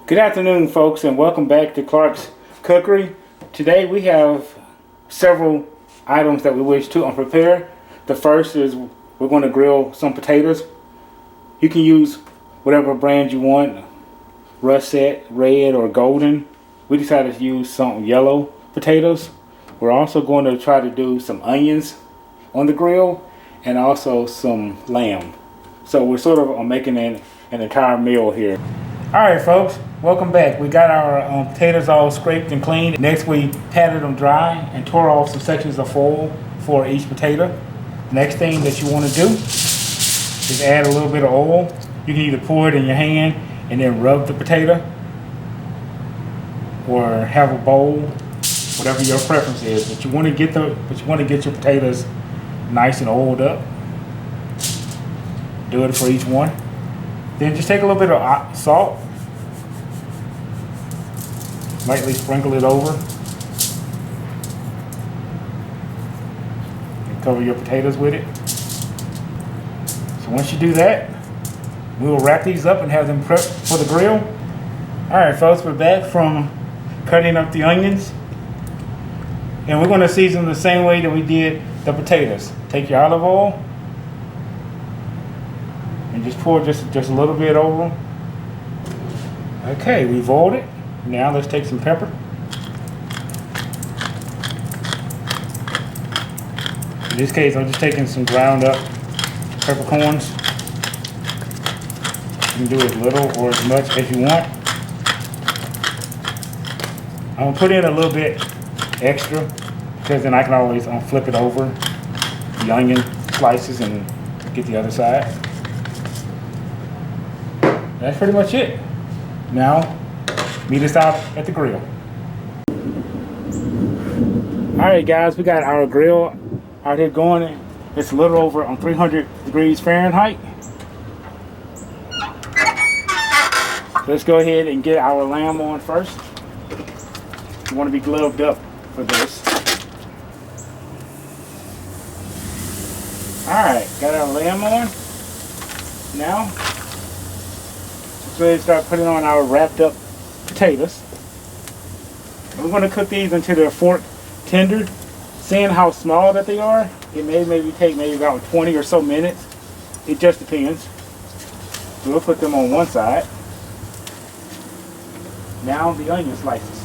Good afternoon, folks, and welcome back to Clark's Cookery. Today we have several items that we wish to prepare. The first is we're going to grill some potatoes. You can use whatever brand you want, russet, red, or golden. We decided to use some yellow potatoes. We're also going to try to do some onions on the grill and also some lamb. So we're sort of making an entire meal here. Alright folks, welcome back. We got our potatoes all scraped and cleaned. Next we patted them dry and tore off some sections of foil for each potato. Next thing that you want to do is add a little bit of oil. You can either pour it in your hand and then rub the potato, or have a bowl, whatever your preference is. But you want to get your potatoes nice and oiled up. Do it for each one. Then just take a little bit of salt, lightly sprinkle it over, and cover your potatoes with it. So once you do that, we will wrap these up and have them prepped for the grill. Alright folks, we're back from cutting up the onions. And we're going to season the same way that we did the potatoes. Take your olive oil and just pour just a little bit over them. Okay, we've oiled it. Now let's take some pepper. In this case, I'm just taking some ground up peppercorns. You can do as little or as much as you want. I'm gonna put in a little bit extra because then I can always flip it over the onion slices and get the other side. That's pretty much it. Now, meet us out at the grill. Alright guys, we got our grill out here going. It's a little over 300 degrees Fahrenheit. Let's go ahead and get our lamb on first. You want to be gloved up for this. Alright, got our lamb on. Now, let's go ahead and start putting on our wrapped up potatoes. We're going to cook these until they're fork tender. Seeing how small that they are, it may take about 20 or so minutes. It just depends. We'll put them on one side. Now the onion slices.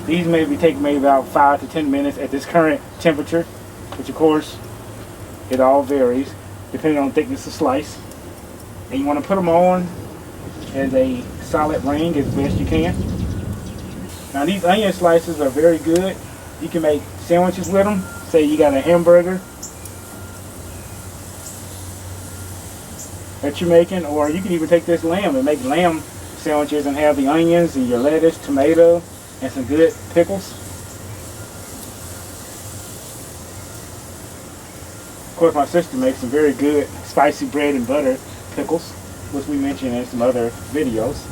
These take about 5 to 10 minutes at this current temperature, which of course it all varies depending on thickness of slice. And you want to put them on as a solid ring as best you can. Now these onion slices are very good. You can make sandwiches with them. Say you got a hamburger that you're making, or you can even take this lamb and make lamb sandwiches and have the onions and your lettuce, tomato, and some good pickles. Of course, my sister makes some very good spicy bread and butter pickles, which we mentioned in some other videos.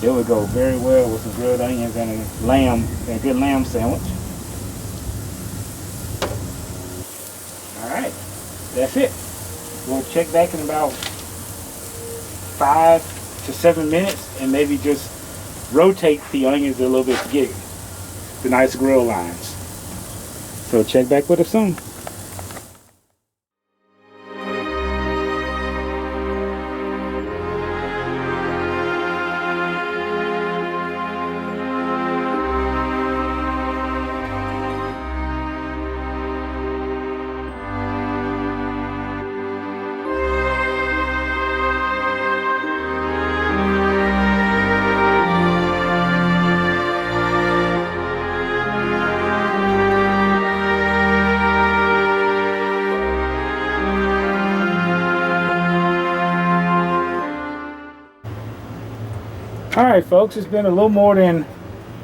It would go very well with some grilled onions and a good lamb sandwich. Alright, that's it. We'll check back in about 5 to 7 minutes and maybe just rotate the onions a little bit to get the nice grill lines. So check back with us soon. Alright folks, it's been a little more than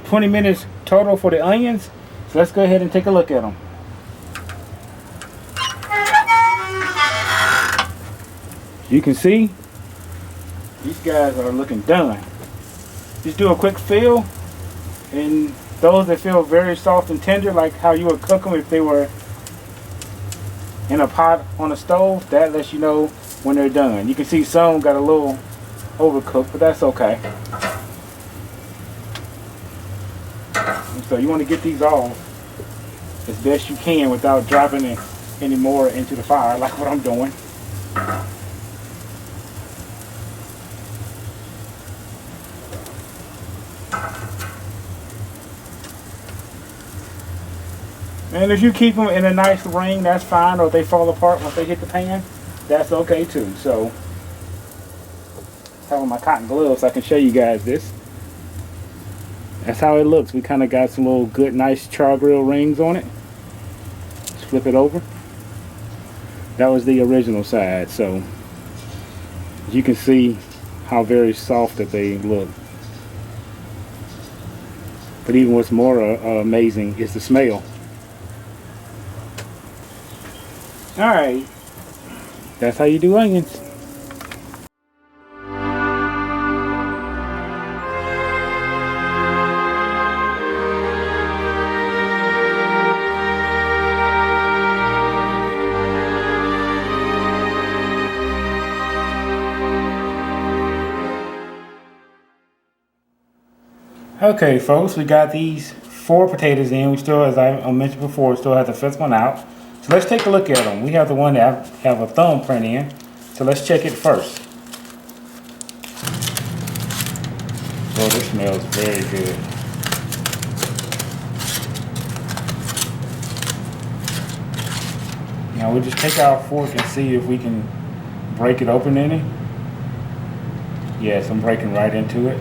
20 minutes total for the onions, so let's go ahead and take a look at them. You can see these guys are looking done. Just do a quick fill and those that feel very soft and tender, like how you would cook them if they were in a pot on a stove, that lets you know when they're done. You can see some got a little overcooked, but that's okay. And so you want to get these off as best you can without dropping it any more into the fire, like what I'm doing. And if you keep them in a nice ring, that's fine, or if they fall apart once they hit the pan, that's okay too. So, I have my cotton gloves so I can show you guys this. That's how it looks. We kind of got some little good, nice char grill rings on it. Let's flip it over. That was the original side, so you can see how very soft that they look. But even what's more amazing is the smell. Alright, that's how you do onions. Okay folks, we got these 4 potatoes in. We still, as I mentioned before, still have the 5th one out. So let's take a look at them. We have the one that have a thumbprint in. So let's check it first. Oh, this smells very good. Now we'll just take our fork and see if we can break it open any. Yes, I'm breaking right into it.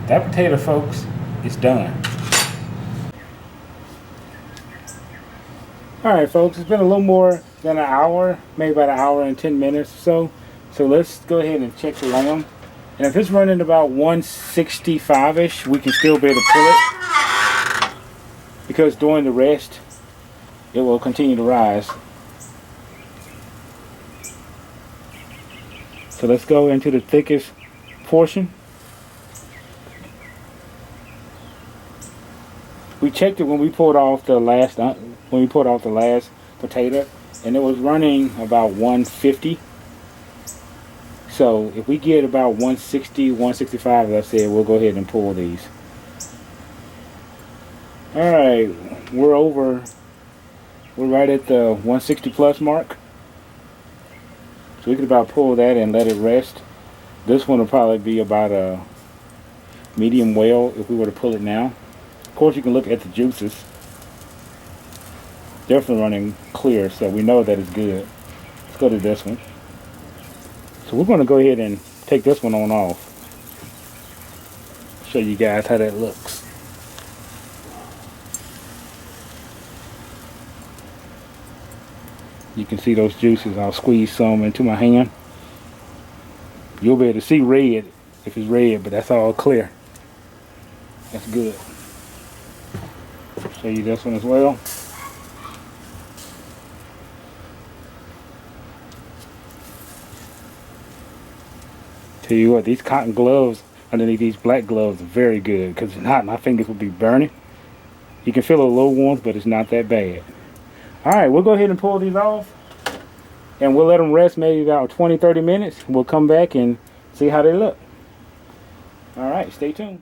That potato, folks, is done. Alright folks, it's been a little more than an hour, maybe about an hour and 10 minutes or so. So let's go ahead and check the lamb. And if it's running about 165-ish, we can still be able to pull it. Because during the rest, it will continue to rise. So let's go into the thickest portion. We checked it when we pulled off the last potato, and it was running about 150. So if we get about 160, 165, as I said, we'll go ahead and pull these. All right, we're right at the 160 plus mark. So we could about pull that and let it rest. This one will probably be about a medium well if we were to pull it now. Of course, you can look at the juices. Definitely running clear, so we know that it's good. Let's go to this one. So we're going to go ahead and take this one on off. Show you guys how that looks. You can see those juices. I'll squeeze some into my hand. You'll be able to see red if it's red, but that's all clear. That's good. Show you this one as well. Tell you what, these cotton gloves underneath these black gloves are very good, because if not, my fingers will be burning. You can feel a little warmth, but it's not that bad. Alright, we'll go ahead and pull these off, and we'll let them rest maybe about 20-30 minutes. We'll come back and see how they look. Alright, stay tuned.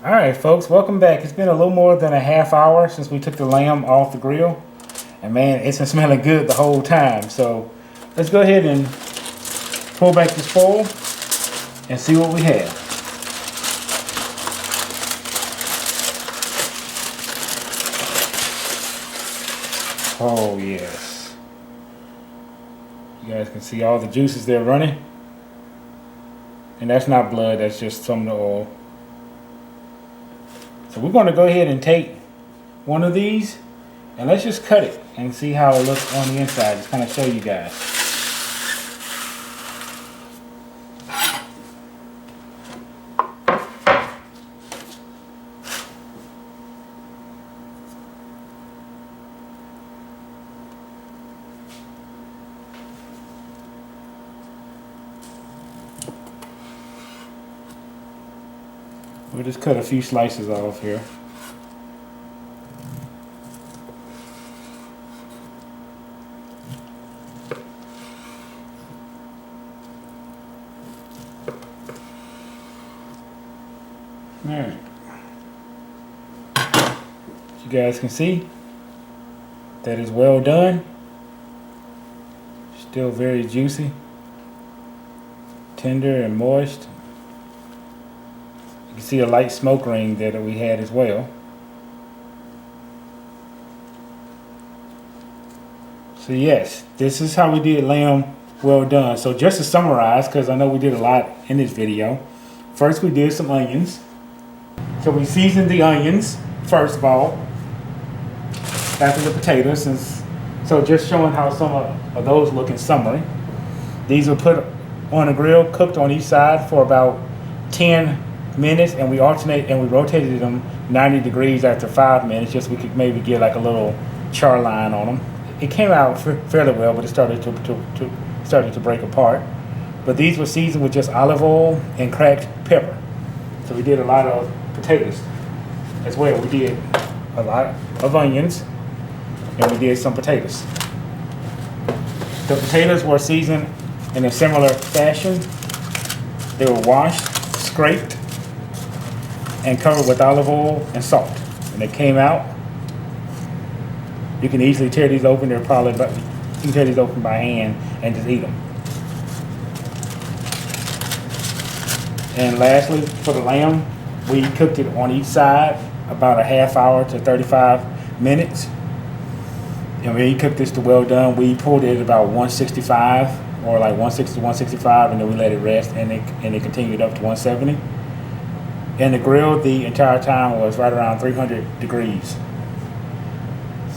Alright folks, welcome back. It's been a little more than a half hour since we took the lamb off the grill. And man, it's been smelling good the whole time. So let's go ahead and pull back this foil and see what we have. Oh yes. You guys can see all the juices there running. And that's not blood, that's just some of the oil. So we're going to go ahead and take one of these and let's just cut it and see how it looks on the inside. Just kind of show you guys. We'll just cut a few slices off here. Alright. As you guys can see, that is well done. Still very juicy, tender and moist. You can see a light smoke ring there that we had as well. So yes, this is how we did lamb well done. So just to summarize, because I know we did a lot in this video. First we did some onions. So we seasoned the onions first of all, after the potatoes. So just showing how some of those look in summary. These were put on a grill, cooked on each side for about 10 minutes, and we rotated them 90 degrees after 5 minutes, just so we could maybe get like a little char line on them. It came out fairly well, but it started to break apart. But these were seasoned with just olive oil and cracked pepper. So we did a lot of potatoes as well. We did a lot of onions, and we did some potatoes. The potatoes were seasoned in a similar fashion. They were washed, scraped, and covered with olive oil and salt. And they came out. You can easily tear these open. You can tear these open by hand and just eat them. And lastly, for the lamb, we cooked it on each side about a half hour to 35 minutes. And when we cooked this to well done, we pulled it at about 165 or like 160 to 165, and then we let it rest, and it continued up to 170. And the grill the entire time was right around 300 degrees.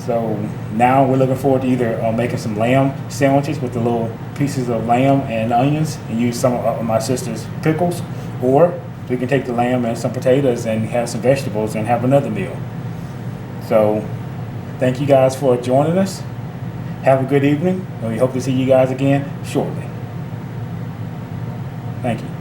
So now we're looking forward to either making some lamb sandwiches with the little pieces of lamb and onions and use some of my sister's pickles, or we can take the lamb and some potatoes and have some vegetables and have another meal. So thank you guys for joining us. Have a good evening, and we hope to see you guys again shortly. Thank you.